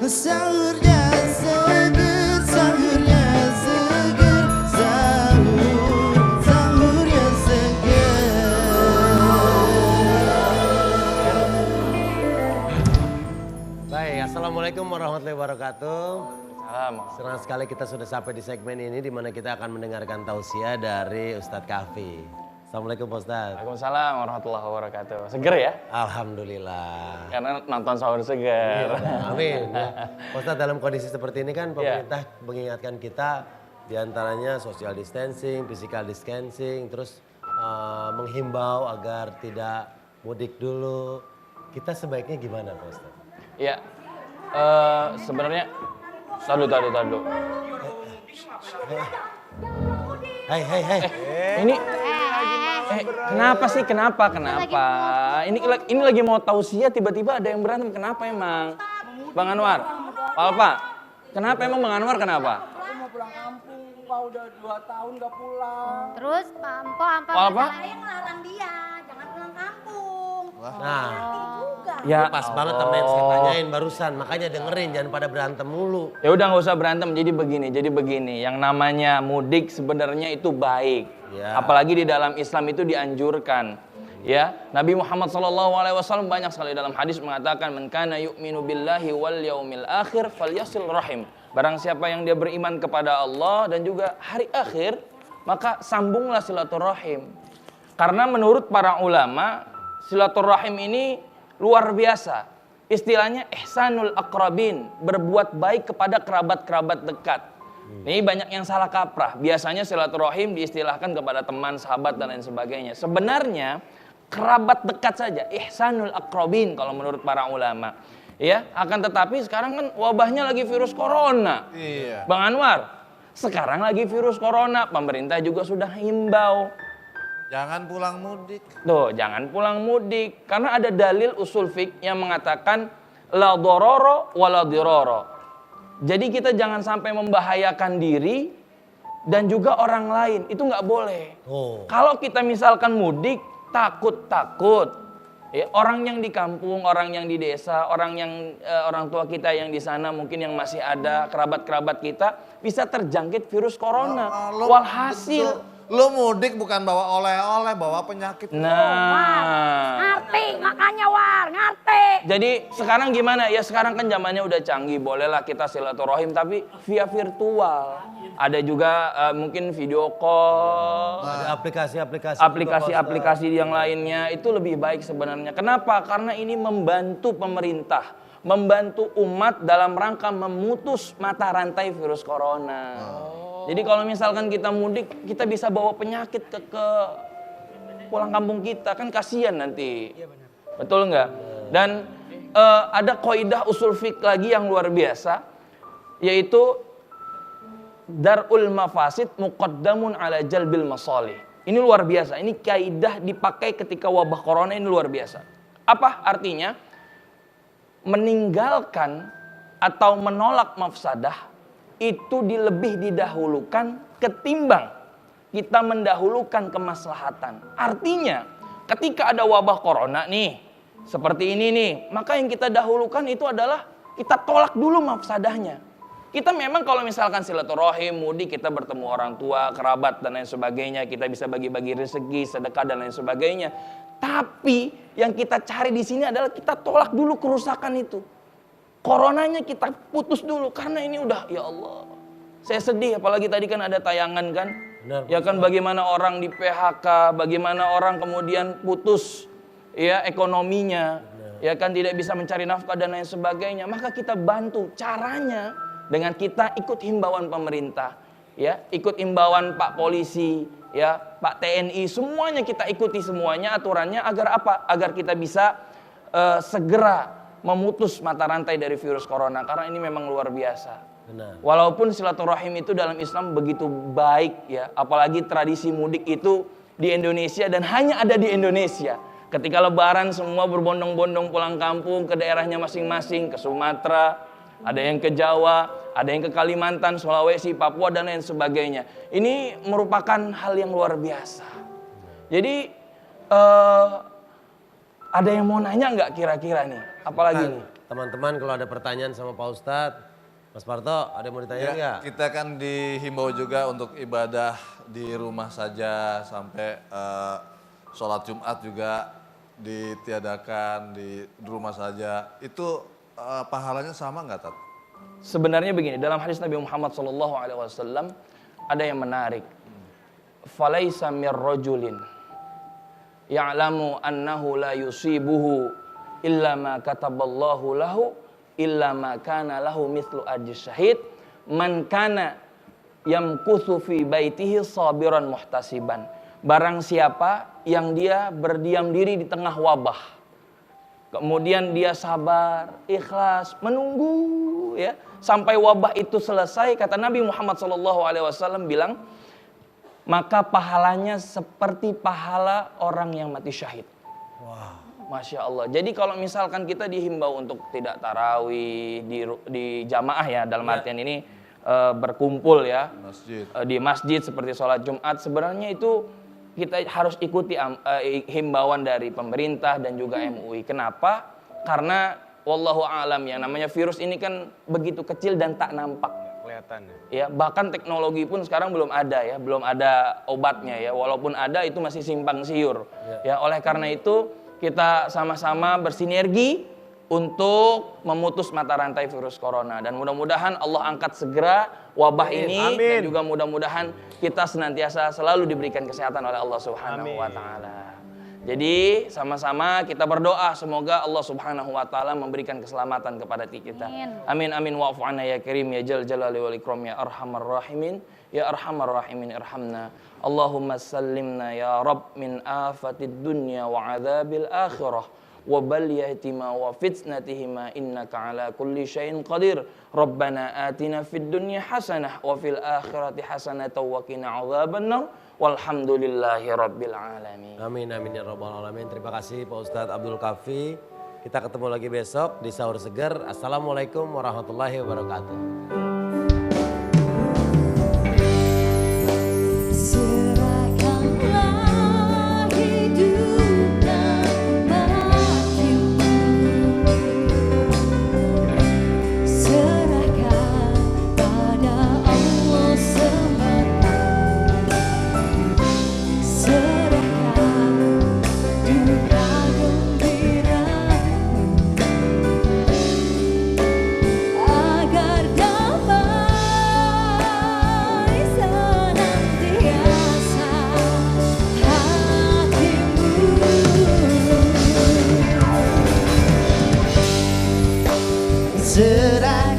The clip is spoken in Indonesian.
Sahurnya seger, sahurnya seger, sahurnya seger. Baik, assalamualaikum warahmatullahi wabarakatuh. Salam. Senang sekali kita sudah sampai di segmen ini di mana kita akan mendengarkan tausiah dari Ustadz Kahfi. Assalamualaikum Pak Ustadz. Waalaikumsalam warahmatullahi wabarakatuh. Seger ya? Alhamdulillah. Karena nonton sahur seger. Iya, amin. Ya. Pak Ustadz, dalam kondisi seperti ini kan pemerintah mengingatkan kita diantaranya social distancing, physical distancing, terus menghimbau agar tidak mudik dulu. Kita sebaiknya gimana Pak Ustadz? Iya. Sebenarnya tadu. Hai. Ini kenapa sih? Kenapa? Ini lagi mau tausiah tiba-tiba ada yang berantem. Kenapa emang? Bang Anwar. Pak, kenapa emang Bang Anwar kenapa? Aku mau pulang kampung, Pak udah 2 tahun gak pulang. Terus Ampo Apa? saya ngelarang dia, jangan pulang kampung. Nah, Juga. Ya pas banget sama yang saya tanyain barusan, makanya dengerin jangan pada berantem mulu. Ya udah nggak usah berantem. Jadi begini. Yang namanya mudik sebenarnya itu baik. Ya. Apalagi di dalam Islam itu dianjurkan. Ya, Nabi Muhammad SAW banyak sekali dalam hadis mengatakan, "Man kana yu'minu billahi wal yaumil akhir falyasil rahim." Barang siapa yang dia beriman kepada Allah dan juga hari akhir, maka sambunglah silaturahim. Karena menurut para ulama, silaturahim ini luar biasa. Istilahnya ihsanul aqrabin, berbuat baik kepada kerabat-kerabat dekat. Ini banyak yang salah kaprah. Biasanya silaturahim diistilahkan kepada teman, sahabat dan lain sebagainya. Sebenarnya kerabat dekat saja, ihsanul aqrabin kalau menurut para ulama. Ya, akan tetapi sekarang kan wabahnya lagi virus corona. Iya. Bang Anwar, sekarang lagi virus corona, pemerintah juga sudah himbau. Jangan pulang mudik. Tuh, jangan pulang mudik. Karena ada dalil usul fiqh yang mengatakan la dororo wa la diroro. Jadi kita jangan sampai membahayakan diri dan juga orang lain. Itu nggak boleh. Oh. Kalau kita misalkan mudik, takut. Ya, orang yang di kampung, orang yang di desa, orang tua kita yang di sana mungkin yang masih ada, kerabat-kerabat kita bisa terjangkit virus corona. Walhasil Lo mudik bukan bawa oleh-oleh, bawa penyakit. nah, Ngerti, makanya War, ngerti. jadi sekarang gimana? Ya sekarang kan zamannya udah canggih, bolehlah kita silaturahim tapi via virtual. Ada juga mungkin video call, Ada aplikasi yang lainnya itu lebih baik sebenarnya. Kenapa? Karena ini membantu pemerintah, membantu umat dalam rangka memutus mata rantai virus corona. Jadi kalau misalkan kita mudik, kita bisa bawa penyakit ke pulang kampung kita, kan kasihan nanti. Betul nggak? Dan ada kaidah usul fiqh lagi yang luar biasa, yaitu darul mafasid muqaddamun ala jalbil masalih. Ini luar biasa. Ini kaidah dipakai ketika wabah corona, ini luar biasa. Apa artinya? Meninggalkan atau menolak mafsadah itu lebih didahulukan ketimbang kita mendahulukan kemaslahatan. Artinya, ketika ada wabah corona nih, seperti ini nih, maka yang kita dahulukan itu adalah kita tolak dulu mafsadahnya. Kita memang kalau misalkan silaturahim, mudik, kita bertemu orang tua, kerabat dan lain sebagainya, kita bisa bagi-bagi rezeki, sedekah dan lain sebagainya. Tapi yang kita cari di sini adalah kita tolak dulu kerusakan itu. Coronanya kita putus dulu karena ini udah, ya Allah. Saya sedih apalagi tadi kan ada tayangan kan. Benar, ya kan bagaimana orang di PHK, bagaimana orang kemudian putus ya ekonominya. Benar. Ya kan tidak bisa mencari nafkah dan lain sebagainya. Maka kita bantu caranya dengan kita ikut himbauan pemerintah, ya, ikut himbauan Pak Polisi, ya, Pak TNI, semuanya kita ikuti semuanya aturannya agar apa? Agar kita bisa segera memutus mata rantai dari virus corona karena ini memang luar biasa. Benar. Walaupun silaturahim itu dalam Islam begitu baik ya, apalagi tradisi mudik itu di Indonesia dan hanya ada di Indonesia. Ketika lebaran semua berbondong-bondong pulang kampung ke daerahnya masing-masing, ke Sumatera, ada yang ke Jawa, ada yang ke Kalimantan, Sulawesi, Papua dan lain sebagainya. Ini merupakan hal yang luar biasa. Jadi ada yang mau nanya nggak kira-kira nih? Apalagi nih? teman-teman kalau ada pertanyaan sama Pak Ustadz, Mas Parto ada yang mau ditanya nggak? Kita kan dihimbau juga untuk ibadah di rumah saja sampai sholat Jumat juga ditiadakan di rumah saja. Itu pahalanya sama nggak, Tat? Sebenarnya begini, dalam hadis Nabi Muhammad SAW ada yang menarik. Falaisa mir rajulin ya'lamu annahu la yusibuhu illa ma kataballahu lahu illa ma kana lahu mithlu ajris syahid man kana yamkuthu fi baitihi sabiran muhtasiban. Barang siapa yang dia berdiam diri di tengah wabah, kemudian dia sabar, ikhlas, menunggu ya sampai wabah itu selesai, kata Nabi Muhammad SAW bilang, maka pahalanya seperti pahala orang yang mati syahid. Wow. Masya Allah. Jadi kalau misalkan kita dihimbau untuk tidak tarawih di jamaah ya, dalam artian ini berkumpul ya di masjid seperti sholat Jumat, sebenarnya itu kita harus ikuti himbauan dari pemerintah dan juga MUI. Kenapa? Karena wallahu a'lam, yang namanya virus ini kan begitu kecil dan tak nampak. Kelihatan Ya, bahkan teknologi pun sekarang belum ada ya, belum ada obatnya ya. Walaupun ada itu masih simpang siur. Ya, oleh karena itu kita sama-sama bersinergi untuk memutus mata rantai virus corona, dan mudah-mudahan Allah angkat segera wabah ini. Amin. Dan juga mudah-mudahan kita senantiasa selalu diberikan kesehatan oleh Allah Subhanahu wa taala. Jadi sama-sama kita berdoa semoga Allah Subhanahu wa taala memberikan keselamatan kepada kita. Amin amin wa'fu anna ya karim ya jal jalali wal ikram ya arhamar rahimin ya arhamar rahimin irhamna. Allahumma sallimna ya Rabb min afatid dunya wa adzabil akhirah wa balyatima wa fitnatihima innaka ala kulli syai'in qadir. Rabbana atina fid dunya hasanah wa fil akhirati hasanah wa qina adzabannar. Walhamdulillahi rabbil alamin. Amin amin ya rabbal alamin. Terima kasih Pak Ustadz Abdul Kafi. Kita ketemu lagi besok di Sahur Segar. Assalamualaikum warahmatullahi wabarakatuh. Serahkanlah hidup dan matimu, serahkan pada Allah semata, serahkan duka gembiramu, agar damai senantiasa hatimu. Serah